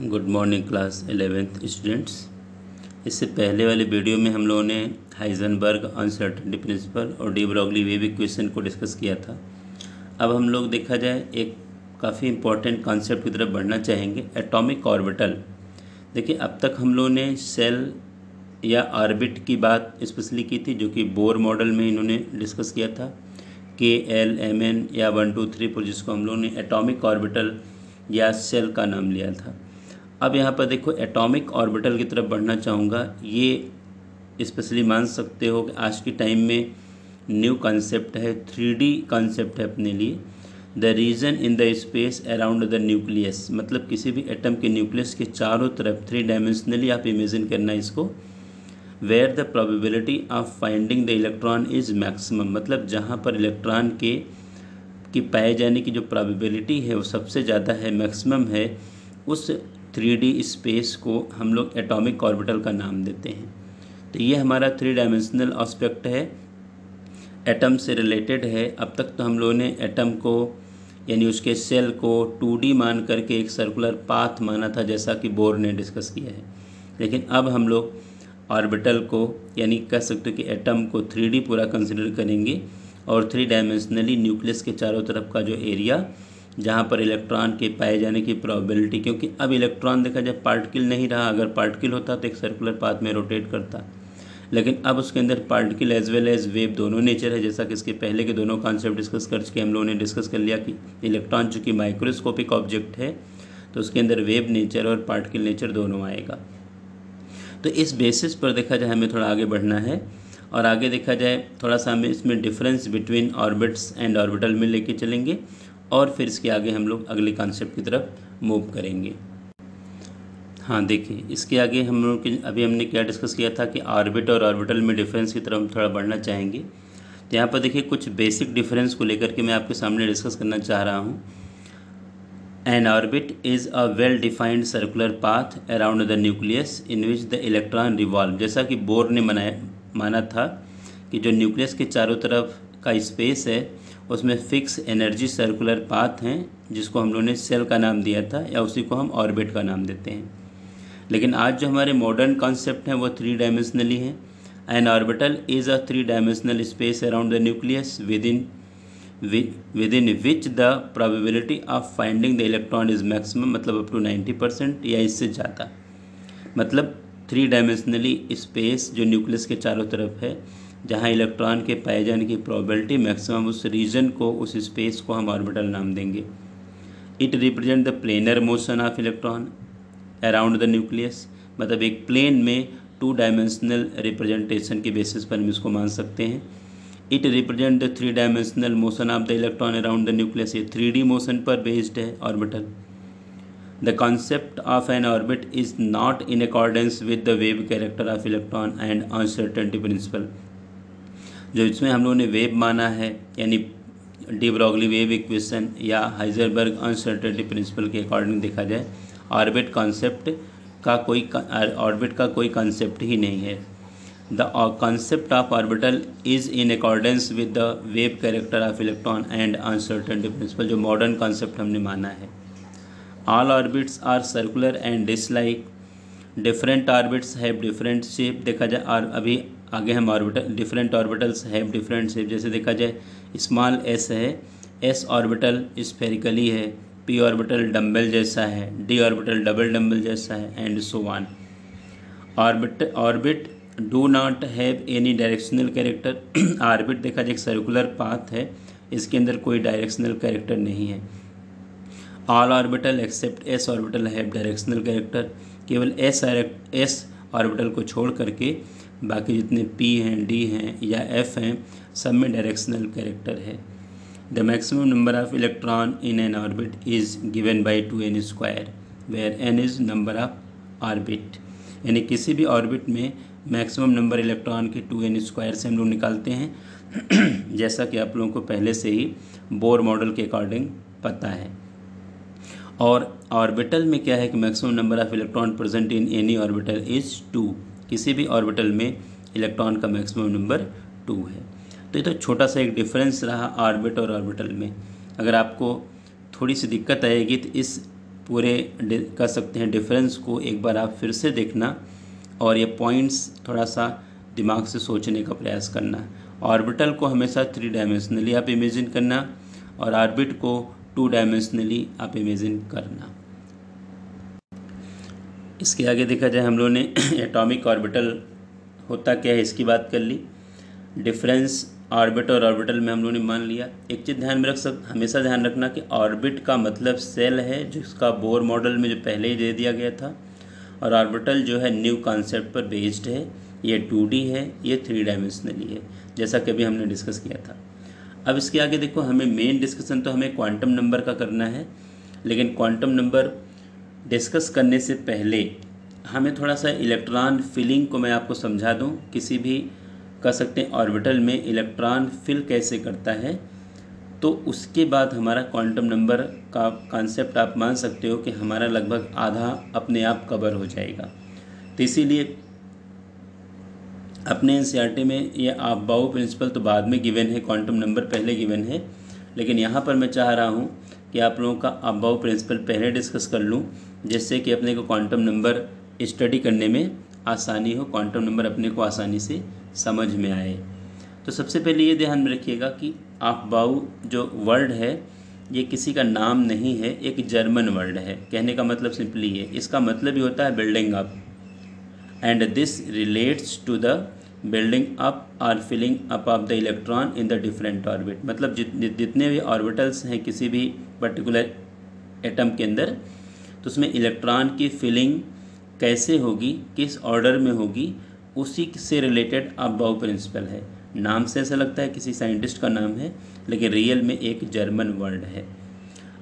Good morning class 11th students. इससे पहले वाले वीडियो में हम लोगों ने हाइजेनबर्ग अनसर्टेनिटी प्रिंसिपल और डी ब्रॉगली वेव इक्वेशन को डिस्कस किया था। अब हम लोग देखा जाए एक काफ़ी इम्पोर्टेंट कॉन्सेप्ट की तरफ बढ़ना चाहेंगे, एटॉमिक ऑर्बिटल। देखिए, अब तक हम लोगों ने सेल या ऑर्बिट की बात स्पेशली की थी, जो कि बोर मॉडल में इन्होंने डिस्कस किया था, KLMN या 1 2 3 पर, जिसको हम लोगों ने एटॉमिक ऑर्बिटल या सेल का नाम लिया था। अब यहाँ पर देखो, एटॉमिक ऑर्बिटल की तरफ बढ़ना चाहूँगा। ये स्पेशली मान सकते हो कि आज की टाइम में न्यू कॉन्सेप्ट है, 3D कॉन्सेप्ट है अपने लिए। The region in the space around the nucleus, मतलब किसी भी एटम के न्यूक्लियस के चारों तरफ 3 डायमेंशनली आप इमेजिन करना इसको। Where the probability of finding the electron is maximum, मतलब जहाँ पर इलेक्ट्रॉन की पाए जाने की जो प्रोबेबिलिटी है वो सबसे ज़्यादा है, मैक्सिमम है, उस 3D स्पेस को हम लोग एटॉमिक ऑर्बिटल का नाम देते हैं। तो ये हमारा 3 डायमेंशनल एस्पेक्ट है, एटम से रिलेटेड है। अब तक तो हम लोगों ने एटम को यानी उसके सेल को 2D मान करके एक सर्कुलर पाथ माना था, जैसा कि बोर ने डिस्कस किया है। लेकिन अब हम लोग ऑर्बिटल को यानी कह सकते हो कि एटम को 3D पूरा कंसिडर करेंगे और 3 डायमेंशनली न्यूक्लियस के चारों तरफ का जो एरिया जहाँ पर इलेक्ट्रॉन के पाए जाने की प्रोबेबिलिटी, क्योंकि अब इलेक्ट्रॉन देखा जाए पार्टिकल नहीं रहा। अगर पार्टिकल होता तो एक सर्कुलर पाथ में रोटेट करता, लेकिन अब उसके अंदर particle as well as wave दोनों नेचर है। जैसा कि इसके पहले के दोनों कॉन्सेप्ट डिस्कस कर चुके हम लोगों ने डिस्कस कर लिया कि इलेक्ट्रॉन चूँकि माइक्रोस्कोपिक ऑब्जेक्ट है तो उसके अंदर वेव नेचर और पार्टिकल नेचर दोनों आएगा। तो इस बेसिस पर देखा जाए हमें थोड़ा आगे बढ़ना है और आगे देखा जाए थोड़ा सा हमें इसमें difference between orbits and orbital में लेके चलेंगे और फिर इसके आगे हम लोग अगले कॉन्सेप्ट की तरफ मूव करेंगे। हाँ, देखिए, इसके आगे हम लोग अभी हमने क्या डिस्कस किया था कि ऑर्बिट और ऑर्बिटल में डिफरेंस की तरफ हम थोड़ा बढ़ना चाहेंगे। तो यहाँ पर देखिए कुछ बेसिक डिफरेंस को लेकर के मैं आपके सामने डिस्कस करना चाह रहा हूँ। N orbit is a well defined circular path around the nucleus in which the electron revolve. जैसा कि बोर ने माना था कि जो न्यूक्लियस के चारों तरफ का स्पेस है उसमें फिक्स एनर्जी सर्कुलर पाथ हैं, जिसको हम लोगों ने सेल का नाम दिया था या उसी को हम ऑर्बिट का नाम देते हैं। लेकिन आज जो हमारे मॉडर्न कॉन्सेप्ट हैं वो 3 डायमेंशनली हैं। N orbital is a 3 dimensional space around the nucleus with in which the probability of finding the electron is maximum, मतलब अप टू 90% या इससे ज़्यादा। मतलब 3 डायमेंशनली स्पेस जो न्यूक्लियस के चारों तरफ है, जहाँ इलेक्ट्रॉन के पाए जाने की प्रोबेबिलिटी मैक्सिमम, उस रीजन को, उस स्पेस को हम ऑर्बिटल नाम देंगे। It represent the planar motion of electron around the nucleus, मतलब एक प्लेन में 2 डायमेंशनल रिप्रेजेंटेशन के बेसिस पर हम इसको मान सकते हैं। It represent the 3 dimensional motion of the electron around the nucleus, ये 3D मोशन पर बेस्ड है orbital. The concept of an orbit is not in accordance with the wave character of electron and uncertainty principle। जो इसमें हम लोगों ने wave माना है यानी डी ब्रॉगली वेव इक्वेशन या हाइजेनबर्ग अनसर्टेनिटी प्रिंसिपल के अकॉर्डिंग देखा जाए, ऑर्बिट का कोई कॉन्सेप्ट ही नहीं है। The concept of orbital is in accordance with the wave character of electron and uncertainty principle, जो मॉडर्न कॉन्सेप्ट हमने माना है। All orbits are circular and disk-like. Different orbits have different shape। देखा जाए, और अभी आगे हम different orbitals have different shape. जैसे देखा जाए स्मॉल s है, s ऑर्बिटल स्फेरिकली है, p ऑर्बिटल डम्बल जैसा है, d ऑर्बिटल डबल डम्बल जैसा है, and so on. Orbit do not have any directional character. Orbit देखा जाए एक सर्कुलर पाथ है, इसके अंदर कोई डायरेक्शनल कैरेक्टर नहीं है। All orbital except s orbital have directional character. केवल एस ऑर्बिटल को छोड़ करके बाकी जितने पी हैं, डी हैं या एफ हैं, सब में डायरेक्शनल कैरेक्टर है। The maximum number of electron in n orbit is given by 2n square, where n is number of orbit. यानी किसी भी ऑर्बिट में मैक्सिमम नंबर इलेक्ट्रॉन के 2n स्क्वायर से हम लोग निकालते हैं जैसा कि आप लोगों को पहले से ही बोर मॉडल के अकॉर्डिंग पता है। और ऑर्बिटल में क्या है कि maximum number of electron present in any orbital is 2। किसी भी ऑर्बिटल में इलेक्ट्रॉन का मैक्सिमम नंबर 2 है। तो ये तो छोटा सा एक डिफरेंस रहा ऑर्बिट और ऑर्बिटल में। अगर आपको थोड़ी सी दिक्कत आएगी तो इस पूरे कर सकते हैं डिफरेंस को एक बार आप फिर से देखना और ये पॉइंट्स थोड़ा सा दिमाग से सोचने का प्रयास करना। ऑर्बिटल को हमेशा 3 डायमेंशनली आप इमेजिन करना और ऑर्बिट को 2 डायमेंशनली आप इमेजिन करना। इसके आगे देखा जाए हम लोगों ने एटॉमिक ऑर्बिटल होता क्या है इसकी बात कर ली। डिफरेंस ऑर्बिट और ऑर्बिटल में हम लोगों ने मान लिया। एक चीज़ ध्यान में हमेशा ध्यान रखना कि ऑर्बिट का मतलब सेल है जिसका बोर मॉडल में जो पहले ही दे दिया गया था, और ऑर्बिटल जो है न्यू कॉन्सेप्ट पर बेस्ड है। ये 2D है, ये 3 डायमेंशनली है, जैसा कि अभी हमने डिस्कस किया था। अब इसके आगे देखो, हमें मेन डिस्कशन तो हमें क्वांटम नंबर का करना है, लेकिन क्वांटम नंबर डिस्कस करने से पहले हमें थोड़ा सा इलेक्ट्रॉन फिलिंग को मैं आपको समझा दूं। किसी भी कह सकते हैं ऑर्बिटल में इलेक्ट्रॉन फिल कैसे करता है, तो उसके बाद हमारा क्वांटम नंबर का कॉन्सेप्ट आप मान सकते हो कि हमारा लगभग आधा अपने आप कवर हो जाएगा। तो इसीलिए अपने एनसीईआरटी में ये अबाउ प्रिंसिपल तो बाद में गिवन है, क्वांटम नंबर पहले गिवन है, लेकिन यहाँ पर मैं चाह रहा हूँ कि आप लोगों का अबाउ प्रिंसिपल पहले डिस्कस कर लूँ, जिससे कि अपने को क्वांटम नंबर स्टडी करने में आसानी हो, क्वांटम नंबर अपने को आसानी से समझ में आए। तो सबसे पहले ये ध्यान में रखिएगा कि अबाउ जो वर्ड है ये किसी का नाम नहीं है, एक जर्मन वर्ड है। कहने का मतलब सिंपली है, इसका मतलब ही होता है building up, and this relates to the building up और filling up of the electron in the different orbit. मतलब जितने भी ऑर्बिटल्स हैं किसी भी पर्टिकुलर एटम के अंदर, तो उसमें इलेक्ट्रॉन की फिलिंग कैसे होगी, किस ऑर्डर में होगी, उसी से रिलेटेड अबाउ प्रिंसिपल है। नाम से ऐसा लगता है किसी साइंटिस्ट का नाम है, लेकिन रियल में एक जर्मन वर्ड है।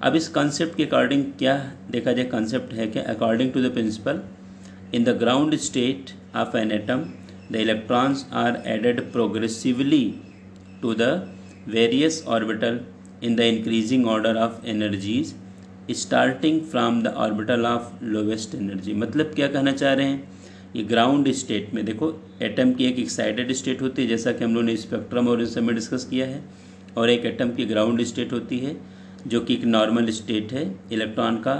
अब इस कॉन्सेप्ट के अकॉर्डिंग क्या देखा जाए, कॉन्सेप्ट है क्या, according to the principle in the ground state of an atom the electrons are added progressively to the various orbital in the increasing order of energies starting from the orbital of lowest energy। मतलब क्या कहना चाह रहे हैं, ये ground state में देखो atom की एक एक्साइटेड स्टेट होती है, जैसा कि हम लोगों ने स्पेक्ट्रम और इस समय डिस्कस किया है, और एक एटम की ग्राउंड स्टेट होती है जो कि एक नॉर्मल स्टेट है इलेक्ट्रॉन का,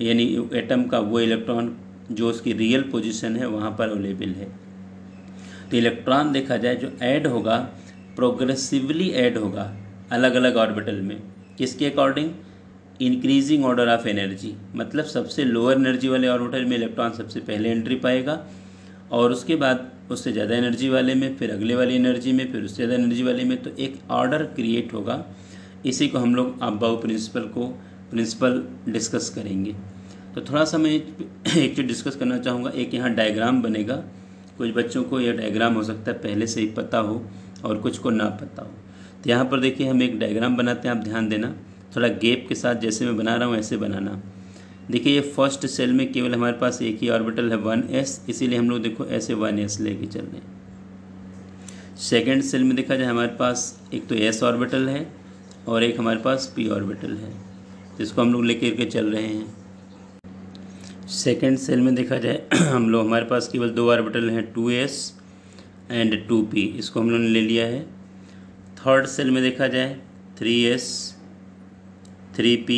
यानी एटम का वो इलेक्ट्रॉन जो उसकी रियल पोजीशन है वहाँ पर अवेलेबल है। तो इलेक्ट्रॉन देखा जाए जो ऐड होगा, प्रोग्रेसिवली ऐड होगा अलग अलग ऑर्बिटल में, किसके according, increasing order of energy. मतलब सबसे लोअर एनर्जी वाले ऑर्बिटल में इलेक्ट्रॉन सबसे पहले एंट्री पाएगा, और उसके बाद उससे ज़्यादा एनर्जी वाले में, फिर अगले वाली एनर्जी में, फिर उससे ज़्यादा एनर्जी वाले में, तो एक ऑर्डर क्रिएट होगा। इसी को हम लोग अबाउ प्रिंसिपल डिस्कस करेंगे। तो थोड़ा सा मैं एक चीज़ डिस्कस करना चाहूँगा। एक यहाँ डायग्राम बनेगा, कुछ बच्चों को यह डायग्राम हो सकता है पहले से ही पता हो और कुछ को ना पता हो। तो यहाँ पर देखिए हम एक डायग्राम बनाते हैं, आप ध्यान देना, थोड़ा गैप के साथ जैसे मैं बना रहा हूँ ऐसे बनाना। देखिए ये फर्स्ट सेल में केवल हमारे पास एक ही ऑर्बिटल है 1s, इसीलिए हम लोग देखो ऐसे 1s लेके चल रहे हैं। सेकेंड सेल में देखा जाए हमारे पास एक तो s ऑर्बिटल है और एक हमारे पास p ऑर्बिटल है, जिसको हम लोग लेकर के चल रहे हैं। सेकेंड सेल में देखा जाए हम लोग हमारे पास केवल 2 ऑर्बिटल हैं 2s एंड 2p, इसको हम लोगों ने ले लिया है। थर्ड सेल में देखा जाए 3s 3p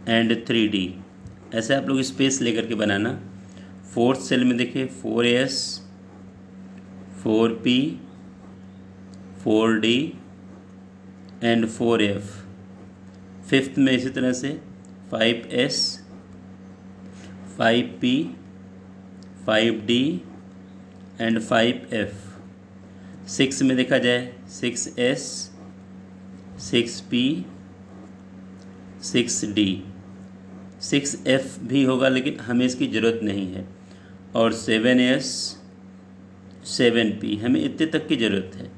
एंड 3d, ऐसे आप लोग स्पेस लेकर के बनाना। फोर्थ सेल में देखिए 4s 4p 4d and 4f। Fifth में इसी तरह से 5s 5p 5d and 5f। Six में देखा जाए 6s 6p 6d 6f भी होगा लेकिन हमें इसकी ज़रूरत नहीं है, और 7s 7p हमें इतने तक की ज़रूरत है।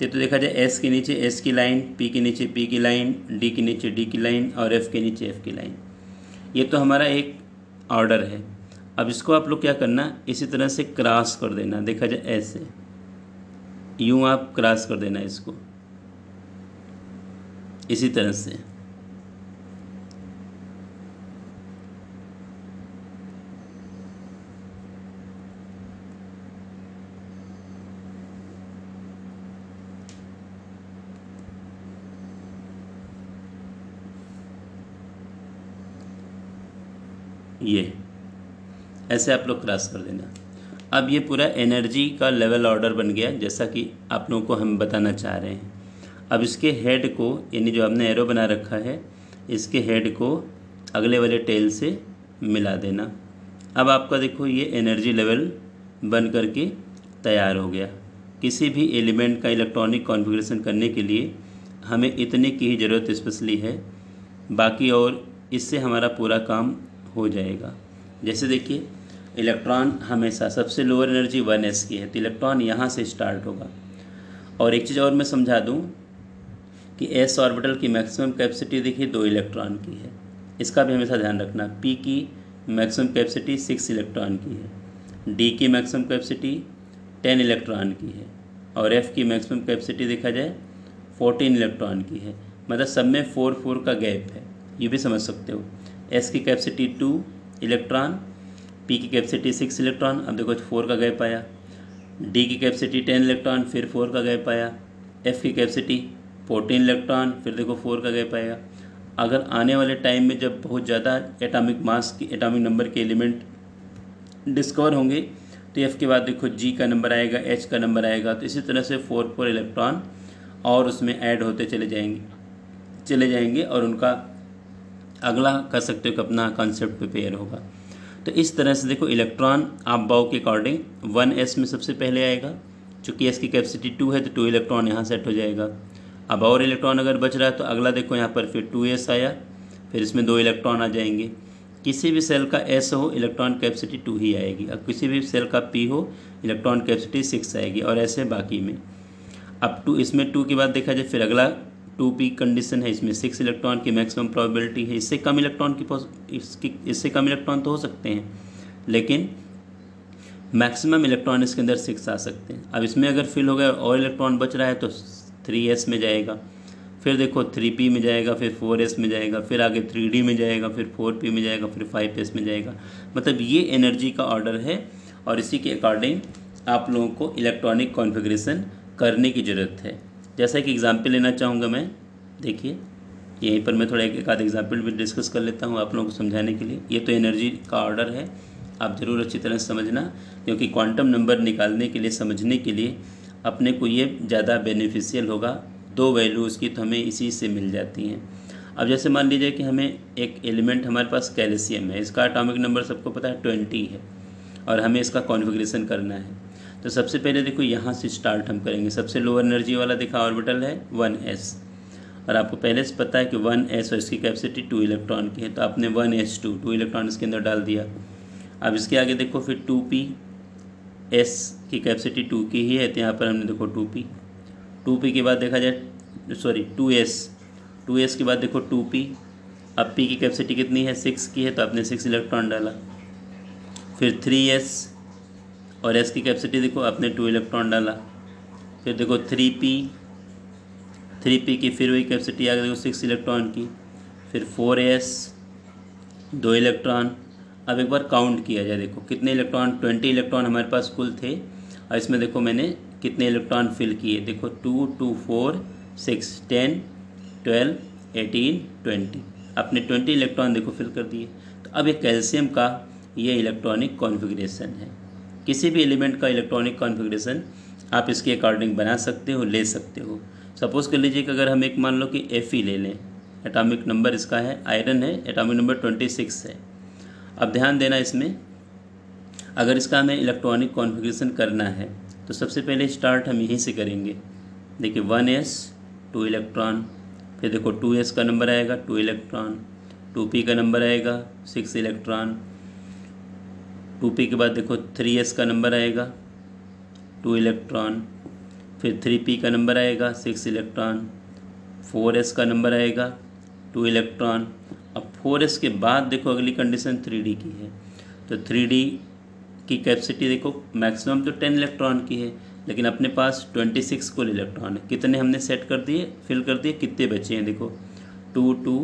तो देखा जाए s के नीचे s की लाइन, p के नीचे p की लाइन, d के नीचे d की लाइन और f के नीचे f की लाइन। ये तो हमारा एक ऑर्डर है। अब इसको आप लोग क्या करना, इसी तरह से क्रॉस कर देना। देखा जाए ऐसे यूँ आप क्रॉस कर देना इसको इसी तरह से। ये ऐसे आप लोग क्रॉस कर देना। अब ये पूरा एनर्जी का लेवल ऑर्डर बन गया जैसा कि आप लोगों को हम बताना चाह रहे हैं। अब इसके हेड को, यानी जो आपने एरो बना रखा है, इसके हेड को अगले वाले टेल से मिला देना। अब आपका देखो ये एनर्जी लेवल बन करके तैयार हो गया। किसी भी एलिमेंट का इलेक्ट्रॉनिक कॉन्फ़िगरेशन करने के लिए हमें इतने की ही ज़रूरत स्पेशली है, बाकी और इससे हमारा पूरा काम हो जाएगा। जैसे देखिए इलेक्ट्रॉन हमेशा सबसे लोअर एनर्जी 1s की है, तो इलेक्ट्रॉन यहाँ से स्टार्ट होगा। और एक चीज़ और मैं समझा दूँ कि s ऑर्बिटल की मैक्सिमम कैपेसिटी देखिए 2 इलेक्ट्रॉन की है, इसका भी हमेशा ध्यान रखना। p की मैक्सिमम कैपेसिटी 6 इलेक्ट्रॉन की है, d की मैक्सिमम कैपेसिटी 10 इलेक्ट्रॉन की है, और f की मैक्सिमम कैपेसिटी देखा जाए 14 इलेक्ट्रॉन की है। मतलब सब में 4 का गैप है, ये भी समझ सकते हो। s की कैपेसिटी 2 इलेक्ट्रॉन, p की कैपेसिटी 6 इलेक्ट्रॉन, अब देखो 4 का गैप आया। d की कैपेसिटी 10 इलेक्ट्रॉन, फिर 4 का गैप आया। f की कैपेसिटी 14 इलेक्ट्रॉन, फिर देखो 4 का गैप आएगा। अगर आने वाले टाइम में जब बहुत ज़्यादा एटॉमिक मास की, एटॉमिक नंबर के एलिमेंट डिस्कवर होंगे तो f के बाद देखो g का नंबर आएगा, h का नंबर आएगा। तो इसी तरह से 4 इलेक्ट्रॉन और उसमें ऐड होते चले जाएंगे और उनका अगला कर सकते हो कि अपना कॉन्सेप्ट प्रिपेयर होगा। तो इस तरह से देखो इलेक्ट्रॉन आप बाउ के अकॉर्डिंग 1s में सबसे पहले आएगा। चूँकि s की कैपेसिटी 2 है तो 2 इलेक्ट्रॉन यहाँ सेट हो जाएगा। अब और इलेक्ट्रॉन अगर बच रहा है तो अगला देखो यहाँ पर फिर 2s आया, फिर इसमें 2 इलेक्ट्रॉन आ जाएंगे। किसी भी सेल का s हो इलेक्ट्रॉन कैपेसिटी 2 ही आएगी, और किसी भी सेल का p हो इलेक्ट्रॉन कैपेसिटी 6 आएगी, और ऐसे बाकी में। अब 2, इसमें 2 के बाद देखा जाए फिर अगला 2p कंडीशन है, इसमें 6 इलेक्ट्रॉन की मैक्सिमम प्रोबेबिलिटी है। इससे कम इलेक्ट्रॉन इससे कम इलेक्ट्रॉन तो हो सकते हैं, लेकिन मैक्सिमम इलेक्ट्रॉन इसके अंदर 6 आ सकते हैं। अब इसमें अगर फिल हो गया और इलेक्ट्रॉन बच रहा है तो 3s में जाएगा, फिर देखो 3p में जाएगा, फिर 4s में जाएगा, फिर आगे 3d में जाएगा, फिर 4p में जाएगा, फिर 5s में जाएगा। मतलब ये एनर्जी का ऑर्डर है, और इसी के अकॉर्डिंग आप लोगों को इलेक्ट्रॉनिक कॉन्फ़िगरेशन करने की ज़रूरत है। जैसा कि एग्जाम्पल लेना चाहूँगा मैं, देखिए यहीं पर मैं थोड़ा एक आध एग्जाम्पल भी डिस्कस कर लेता हूँ आप लोगों को समझाने के लिए। ये तो एनर्जी का ऑर्डर है, आप ज़रूर अच्छी तरह से समझना, क्योंकि क्वांटम नंबर निकालने के लिए, समझने के लिए अपने को ये ज़्यादा बेनिफिशियल होगा। 2 वैल्यूज़ की तो हमें इसी से मिल जाती हैं। अब जैसे मान लीजिए कि हमें एक एलिमेंट, हमारे पास कैल्शियम है, इसका एटॉमिक नंबर सबको पता है 20 है, और हमें इसका कॉन्फ़िगरेशन करना है। तो सबसे पहले देखो यहाँ से स्टार्ट हम करेंगे। सबसे लोअर एनर्जी वाला देखा ऑर्बिटल है 1s, और आपको पहले से पता है कि 1s और इसकी कैपेसिटी 2 इलेक्ट्रॉन की है, तो आपने 1s2 2 इलेक्ट्रॉन इसके अंदर डाल दिया। अब इसके आगे देखो फिर 2p, s की कैपेसिटी 2 की ही है, तो यहाँ पर हमने देखो 2p के बाद देखा जाए 2s के बाद देखो 2p। अब p की कैपेसिटी कितनी है, 6 की है, तो आपने 6 इलेक्ट्रॉन डाला। फिर 3s और s की कैपेसिटी देखो आपने 2 इलेक्ट्रॉन डाला। फिर देखो 3p की फिर वही कैपेसिटी आ गई देखो 6 इलेक्ट्रॉन की। फिर 4s 2 इलेक्ट्रॉन। अब एक बार काउंट किया जाए, देखो कितने इलेक्ट्रॉन, 20 इलेक्ट्रॉन हमारे पास कुल थे, और इसमें देखो मैंने कितने इलेक्ट्रॉन फिल किए, देखो 2 2 4 6 10 12 18 20, आपने 20 इलेक्ट्रॉन देखो फिल कर दिए। तो अब ये कैल्शियम का ये इलेक्ट्रॉनिक कॉन्फ़िगरेशन है। किसी भी एलिमेंट का इलेक्ट्रॉनिक कॉन्फ़िगरेशन आप इसके अकॉर्डिंग बना सकते हो, ले सकते हो। सपोज़ कर लीजिए कि अगर हम एक मान लो कि Fe ले लें, एटॉमिक नंबर इसका है, आयरन है, एटॉमिक नंबर 26 है। अब ध्यान देना, इसमें अगर इसका हमें इलेक्ट्रॉनिक कॉन्फ़िगरेशन करना है तो सबसे पहले स्टार्ट हम यहीं से करेंगे। देखिए 1s 2 इलेक्ट्रॉन, फिर देखो 2s का नंबर आएगा 2 इलेक्ट्रॉन, 2p का नंबर आएगा 6 इलेक्ट्रॉन, 2p के बाद देखो 3s का नंबर आएगा 2 इलेक्ट्रॉन, फिर 3p का नंबर आएगा 6 इलेक्ट्रॉन, 4s का नंबर आएगा 2 इलेक्ट्रॉन। अब 4s के बाद देखो अगली कंडीशन 3d की है, तो 3d की कैपेसिटी देखो मैक्सिमम तो 10 इलेक्ट्रॉन की है, लेकिन अपने पास 26 कुल इलेक्ट्रॉन है। कितने हमने सेट कर दिए, फिल कर दिए, कितने बचे हैं देखो 2 2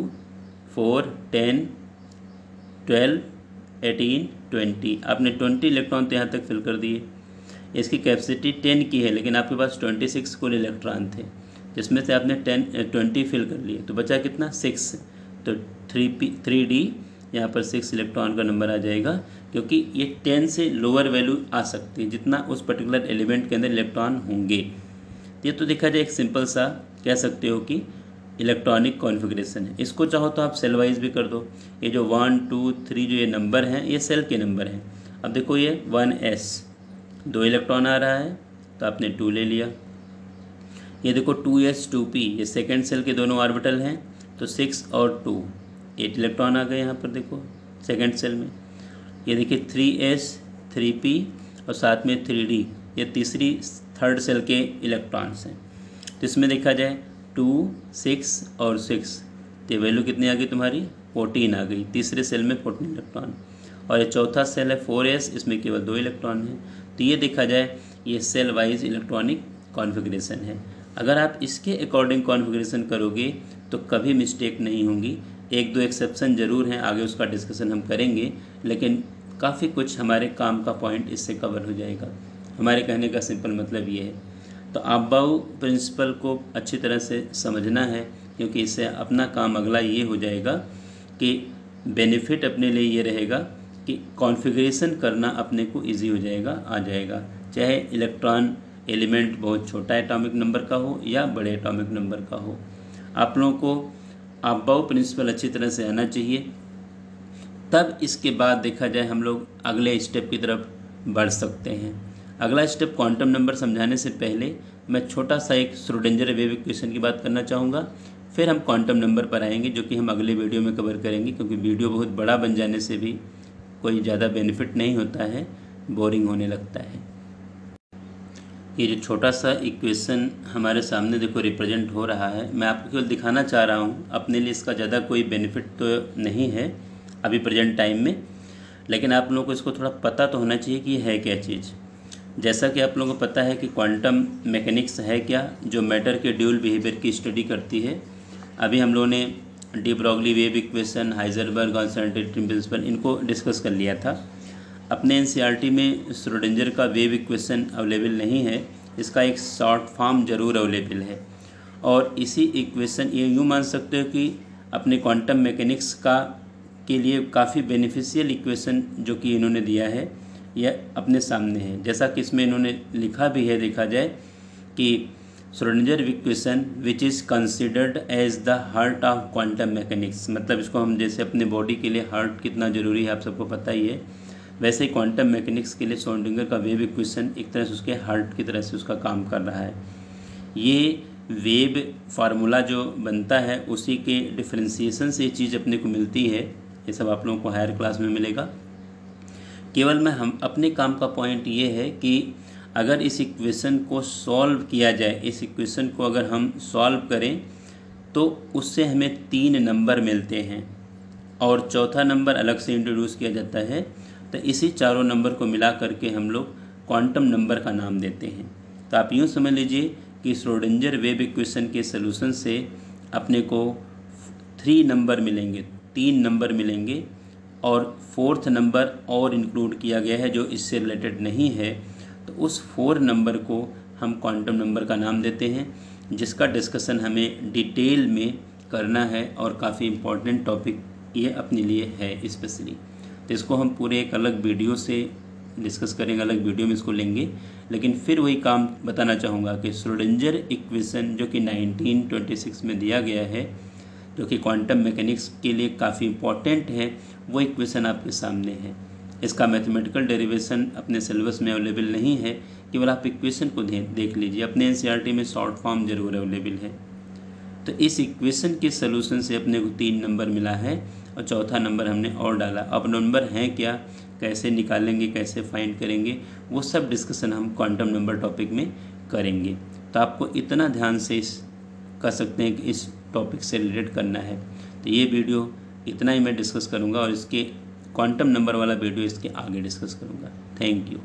4 10 12 18 20, आपने 20 इलेक्ट्रॉन तो यहाँ तक फिल कर दिए। इसकी कैपेसिटी 10 की है, लेकिन आपके पास 26 कुल इलेक्ट्रॉन थे, जिसमें से आपने 20 फिल कर लिए, तो बचा कितना 6। तो 3d यहाँ पर 6 इलेक्ट्रॉन का नंबर आ जाएगा, क्योंकि ये 10 से लोअर वैल्यू आ सकती है जितना उस पर्टिकुलर एलिमेंट के अंदर इलेक्ट्रॉन होंगे। ये तो देखा जाए एक सिंपल सा कह सकते हो कि इलेक्ट्रॉनिक कॉन्फ़िगरेशन है। इसको चाहो तो आप सेल वाइज भी कर दो। ये जो 1 2 3 जो ये नंबर हैं ये सेल के नंबर हैं। अब देखो ये 1s 2 इलेक्ट्रॉन आ रहा है तो आपने 2 ले लिया। ये देखो 2s 2p ये सेकेंड सेल के दोनों ऑर्बिटल हैं तो 6 और 2 8 इलेक्ट्रॉन आ गए यहाँ पर देखो सेकेंड सेल में। ये देखिए 3s 3p और साथ में 3d ये तीसरी थर्ड सेल के इलेक्ट्रॉन्स हैं। तो इसमें देखा जाए 2 6 और 6 तो वैल्यू कितनी आ गई तुम्हारी 14 आ गई, तीसरे सेल में 14 इलेक्ट्रॉन। और ये चौथा सेल है 4s इसमें केवल 2 इलेक्ट्रॉन हैं। तो ये देखा जाए ये सेल वाइज इलेक्ट्रॉनिक कॉन्फ़िगरेशन है। अगर आप इसके अकॉर्डिंग कॉन्फ़िगरेशन करोगे तो कभी मिस्टेक नहीं होंगी। एक दो एक्सेप्शन ज़रूर हैं, आगे उसका डिस्कशन हम करेंगे, लेकिन काफ़ी कुछ हमारे काम का पॉइंट इससे कवर हो जाएगा। हमारे कहने का सिंपल मतलब ये है। तो अबाउ प्रिंसिपल को अच्छी तरह से समझना है, क्योंकि इससे अपना काम अगला ये हो जाएगा कि बेनिफिट अपने लिए ये रहेगा कि कॉन्फ़िगरेशन करना अपने को इजी हो जाएगा, आ जाएगा, चाहे इलेक्ट्रॉन एलिमेंट बहुत छोटा एटॉमिक नंबर का हो या बड़े एटॉमिक नंबर का हो। आप लोगों को अबाउ प्रिंसिपल अच्छी तरह से आना चाहिए, तब इसके बाद देखा जाए हम लोग अगले स्टेप की तरफ बढ़ सकते हैं। अगला स्टेप क्वांटम नंबर समझाने से पहले मैं छोटा सा एक श्रोडिंगर वेव इक्वेशन की बात करना चाहूँगा, फिर हम क्वांटम नंबर पर आएंगे जो कि हम अगले वीडियो में कवर करेंगे, क्योंकि वीडियो बहुत बड़ा बन जाने से भी कोई ज़्यादा बेनिफिट नहीं होता है, बोरिंग होने लगता है। ये जो छोटा सा इक्वेशन हमारे सामने देखो रिप्रेजेंट हो रहा है, मैं आपको केवल दिखाना चाह रहा हूँ, अपने लिए इसका ज़्यादा कोई बेनिफिट तो नहीं है अभी प्रेजेंट टाइम में, लेकिन आप लोगों को इसको थोड़ा पता तो होना चाहिए कि है क्या चीज़। जैसा कि आप लोगों को पता है कि क्वांटम मैकेनिक्स है क्या, जो मैटर के ड्यूल बिहेवियर की स्टडी करती है। अभी हम लोगों ने de Broglie wave equation, Heisenberg uncertainty principle इनको डिस्कस कर लिया था। अपने एनसीईआरटी में श्रोडिंगर का वेव इक्वेशन अवेलेबल नहीं है, इसका एक शॉर्ट फॉर्म ज़रूर अवेलेबल है। और इसी इक्वेशन ये यूँ मान सकते हो कि अपने क्वांटम मैकेनिक्स का के लिए काफ़ी बेनिफिशियल इक्वेशन जो कि इन्होंने दिया है यह अपने सामने है। जैसा कि इसमें इन्होंने लिखा भी है, देखा जाए कि Schrodinger equation which is considered as the heart of quantum mechanics, मतलब इसको हम जैसे अपने बॉडी के लिए हार्ट कितना ज़रूरी है आप सबको पता ही है, वैसे ही क्वांटम मैकेनिक्स के लिए श्रोडिंगर का वेव इक्वेशन एक तरह से उसके हार्ट की तरह से उसका काम कर रहा है। ये वेव फार्मूला जो बनता है उसी के डिफ्रेंसिएशन से ये चीज़ अपने को मिलती है। ये सब आप लोगों को हायर क्लास में मिलेगा। केवल मैं हम अपने काम का पॉइंट ये है कि अगर इस इक्वेशन को सॉल्व किया जाए, इस इक्वेशन को अगर हम सॉल्व करें तो उससे हमें 3 नंबर मिलते हैं और चौथा नंबर अलग से इंट्रोड्यूस किया जाता है। तो इसी चारों नंबर को मिला करके हम लोग क्वांटम नंबर का नाम देते हैं। तो आप यूँ समझ लीजिए कि श्रोडिंगर वेव इक्वेशन के सलूशन से अपने को 3 नंबर मिलेंगे, 3 नंबर मिलेंगे और 4th नंबर और इंक्लूड किया गया है जो इससे रिलेटेड नहीं है। तो उस 4 नंबर को हम क्वांटम नंबर का नाम देते हैं, जिसका डिस्कशन हमें डिटेल में करना है और काफ़ी इम्पोर्टेंट टॉपिक ये अपने लिए है स्पेशली। तो इसको हम पूरे एक अलग वीडियो से डिस्कस करेंगे, अलग वीडियो में इसको लेंगे। लेकिन फिर वही काम बताना चाहूँगा कि श्रोडिंगर इक्वेशन जो कि 1926 में दिया गया है, जो कि क्वांटम मैकेनिक्स के लिए काफ़ी इम्पॉर्टेंट है, वो इक्वेशन आपके सामने है। इसका मैथमेटिकल डेरिवेशन अपने सिलेबस में अवेलेबल नहीं है, केवल आप इक्वेशन को देख लीजिए। अपने एनसीईआरटी में शॉर्ट फॉर्म ज़रूर अवेलेबल है। तो इस इक्वेशन के सलूशन से अपने को 3 नंबर मिला है और चौथा नंबर हमने और डाला। अब नंबर हैं क्या, कैसे निकालेंगे, कैसे फाइंड करेंगे, वो सब डिस्कशन हम क्वांटम नंबर टॉपिक में करेंगे। तो आपको इतना ध्यान से इस कर सकते हैं कि इस टॉपिक से रिलेट करना है। तो ये वीडियो इतना ही मैं डिस्कस करूँगा और इसके क्वांटम नंबर वाला वीडियो इसके आगे डिस्कस करूँगा। Thank you.